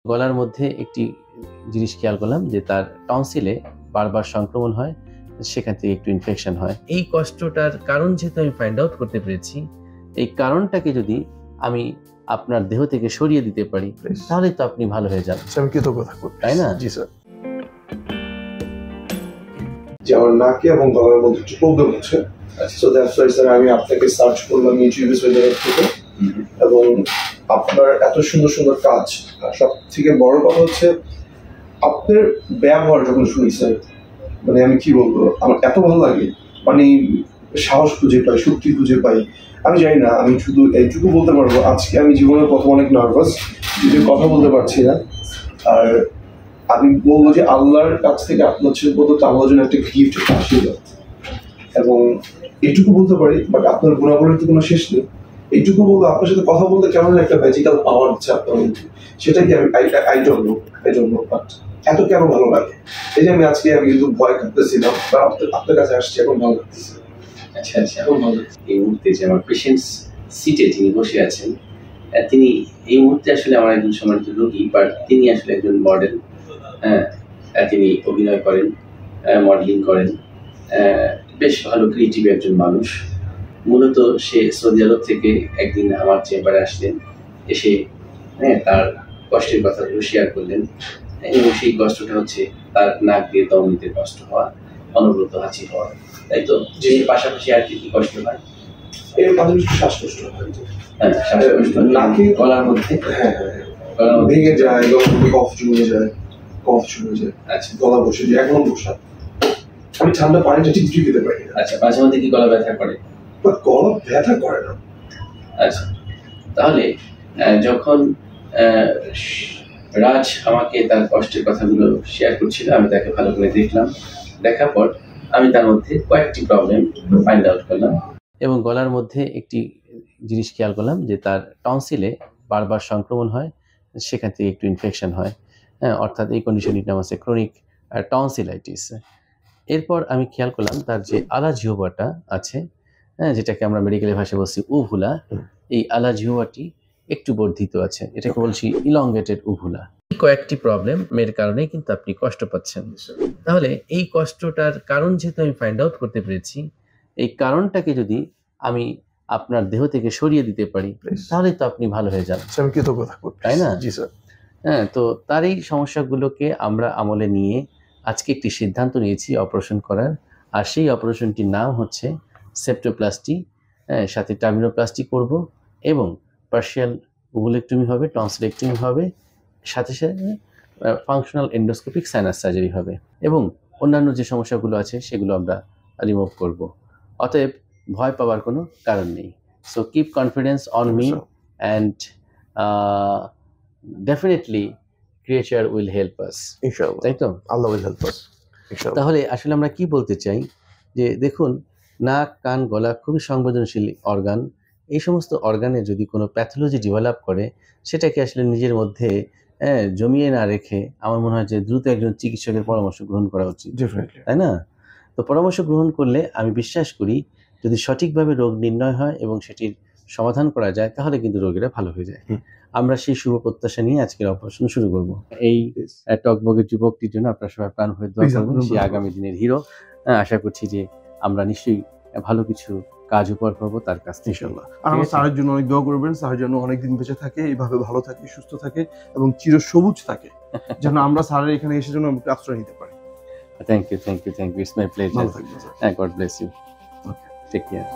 গলার মধ্যে একটি জিনিস খেয়াল করলাম যে তার টনসিলে বারবার সংক্রমণ হয়, সেখান থেকে একটু ইনফেকশন হয়। এই কষ্টটার কারণ যেহেতু আমি ফাইন্ড আউট করতে পেরেছি, এই কারণটাকে যদি আমি আপনার দেহ থেকে সরিয়ে দিতে পারি তাহলে তো আপনি ভালো হয়ে যাবেন। আমি কৃতজ্ঞ থাকবো, তাই না? জি স্যার। যে আমার নাকে এবং গলার মধ্যে একটু প্রবলেম হচ্ছে, সো দ্যাটস ওয়াই স্যার আমি আপনাকে সার্চ করলাম ইউটিউবে থেকে, এবং আপনার এত সুন্দর সুন্দর কাজ, সব থেকে বড় কথা হচ্ছে আপনার ব্যবহার যখন শুনি স্যার, মানে আমি কি বলবো, আমার এত ভালো লাগে, মানে সাহস খুঁজে পাই, শক্তি খুঁজে পাই। আমি জানি না, আমি শুধু এইটুকু বলতে পারবো, আজকে আমি জীবনের প্রথম অনেক নার্ভাস, যদিও কথা বলতে পারছি না। আর আমি বলবো যে আল্লাহর কাছ থেকে আপনার ছিল প্রদত্ত আমাদের জন্য একটা গিফট, আশীর্বাদ। এবং এইটুকু বলতে পারি, বাট আপনার গুণাবলীর তো কোনো শেষ নেই। এইটুকু বলবো, আপনার সাথে কথা বলতে কেমন একটা ম্যাজিক্যাল পাওয়ার হচ্ছে আপনার মধ্যে, সেটাকে আমি আই ডোন্ট নো, বাট এত কেন ভালো লাগে। এই যে আমি কিন্তু ভয় করতেছিলাম, আপনার কাছে আসছি, এখন ভালো লাগতেছে। আচ্ছা আচ্ছা, এখন ভালো। এই মুহূর্তে যে আমার পেশেন্টস সিটে যিনি বসে আছেন, তিনি এই মুহূর্তে আসলে আমার একজন সম্মানিত রোগী, বাট তিনি আসলে একজন মডেল। হ্যাঁ, তিনি অভিনয় করেন, মডেলিং করেন, বেশ ভালো ক্রিয়েটিভ একজন মানুষ। মূলত সে সৌদি আরব থেকে একদিন আমার চেম্বারে আসলেন, এসে তার কষ্টের কথাগুলো শেয়ার করলেন, এবং সেই কষ্টটা হচ্ছে তার নাক দিয়ে দম নিতে কষ্ট হওয়া, অনবরত হাঁচি হওয়া, তাই তো? যে পাশাপাশি আর কি কষ্ট হয়? এর পাশাপাশি শ্বাসকষ্ট হয়, হ্যাঁ, শ্বাসকষ্ট নাকে গলার মধ্যে, ভেঙে যায়, কফ জমে যায়, আচ্ছা, গলা বসে যায়, এখনো বসা। আমি ঠান্ডা পানিটা ঠিক খেতে পারি না। আচ্ছা, মাঝে মধ্যে কি গলা ব্যথা করে? গলা ব্যথা করে না। আচ্ছা, তাহলে যখন রাজ আমাকে তার কষ্টের কথাগুলো শেয়ার করছিল, আমি তাকে ভালো করে দেখলাম। দেখার পর আমি তার মধ্যে কয়েকটি প্রবলেম ফাইন্ড আউট করলাম, এবং গলার মধ্যে একটি জিনিস খেয়াল করলাম যে তার টনসিলে বারবার সংক্রমণ হয়, সেখান থেকে একটু ইনফেকশন হয়। হ্যাঁ, অর্থাৎ এই কন্ডিশনটির নাম আছে ক্রনিক টনসিলাইটিস। এরপর আমি খেয়াল করলাম তার যে আলাজিওবাটা আছে, হ্যাঁ, যেটাকে আমরা মেডিকেল ভাষায় বলছি উভুলা, এই আলাজিওবাটি একটু বর্ধিত আছে, এটাকে বলছি ইলংগেটেড উভুলা। কয়েকটি প্রবলেমের কারণে কিন্তু আপনি কষ্ট পাচ্ছেন। তাহলে এই কষ্টটার কারণ যেহেতু আমি ফাইন্ড আউট করতে পেরেছি, এই কারণটাকে যদি আমি আপনার দেহ থেকে সরিয়ে দিতে পারি তাহলে তো আপনি ভালো হয়ে যাবেন। আমি কৃতজ্ঞ থাকবো, তাই না? জি স্যার। হ্যাঁ, তো তার এই সমস্যাগুলোকে আমরা আমলে নিয়ে আজকে একটি সিদ্ধান্ত নিয়েছি অপারেশন করার, আর সেই অপারেশনটির নাম হচ্ছে সেপ্টোপ্লাস্টি। সাথে টার্মিনোপ্লাস্টি করব, এবং পার্শিয়াল ওভুলেক্টমি হবে, টনসিলেক্টমি হবে, সাথে সাথে ফাংশনাল এন্ডোস্কোপিক সাইনাস সার্জারি হবে, এবং অন্যান্য যে সমস্যাগুলো আছে সেগুলো আমরা রিমুভ করব। অতএব ভয় পাওয়ার কোনো কারণ নেই। So keep confidence on me, and definitely creature will help us, ইনশাআল্লাহ, তাই তো? আল্লাহ will help us, ইনশাআল্লাহ। তাহলে আসলে আমরা কি বলতে চাই যে দেখুন, নাক, কান, গলা খুবই সংবেদনশীল অর্গান। এই সমস্ত অর্গানে যদি কোনো প্যাথোলজি ডেভেলপ করে, সেটাকে আসলে নিজের মধ্যে জমিয়ে না রেখে আমার মনে হয় যে দ্রুত একজন চিকিৎসকের পরামর্শ গ্রহণ করা উচিত, তাই না? তো পরামর্শ গ্রহণ করলে আমি বিশ্বাস করি যদি সঠিকভাবে রোগ নির্ণয় হয় এবং সেটির সমাধান করা যায় তাহলে কিন্তু রোগীরা ভালো হয়ে যায়। আমরা সেই শুভ প্রত্যাশা নিয়ে আজকের অপারেশন শুরু করব। এই টকবগের যুবকটির জন্য আপনারা সবাই প্রাণ ভরে দোয়া করবেন, সে আগামী দিনের হিরো। আশা করছি যে আমরা নিশ্চয়ই ভালো কিছু কাজ উপহার পাবো তার কাছ থেকে, ইনশাআল্লাহ। আর আমার স্যারের জন্য অনেক দোয়া করবেন, স্যারের জন্য অনেকদিন বেঁচে থাকে, এইভাবে ভালো থাকে, সুস্থ থাকে এবং চিরসবুজ থাকে, যেন আমরা স্যারের এখানে এসে যেন আশ্রয় নিতে পারি। Thank you, it's my pleasure. God bless you. Take care.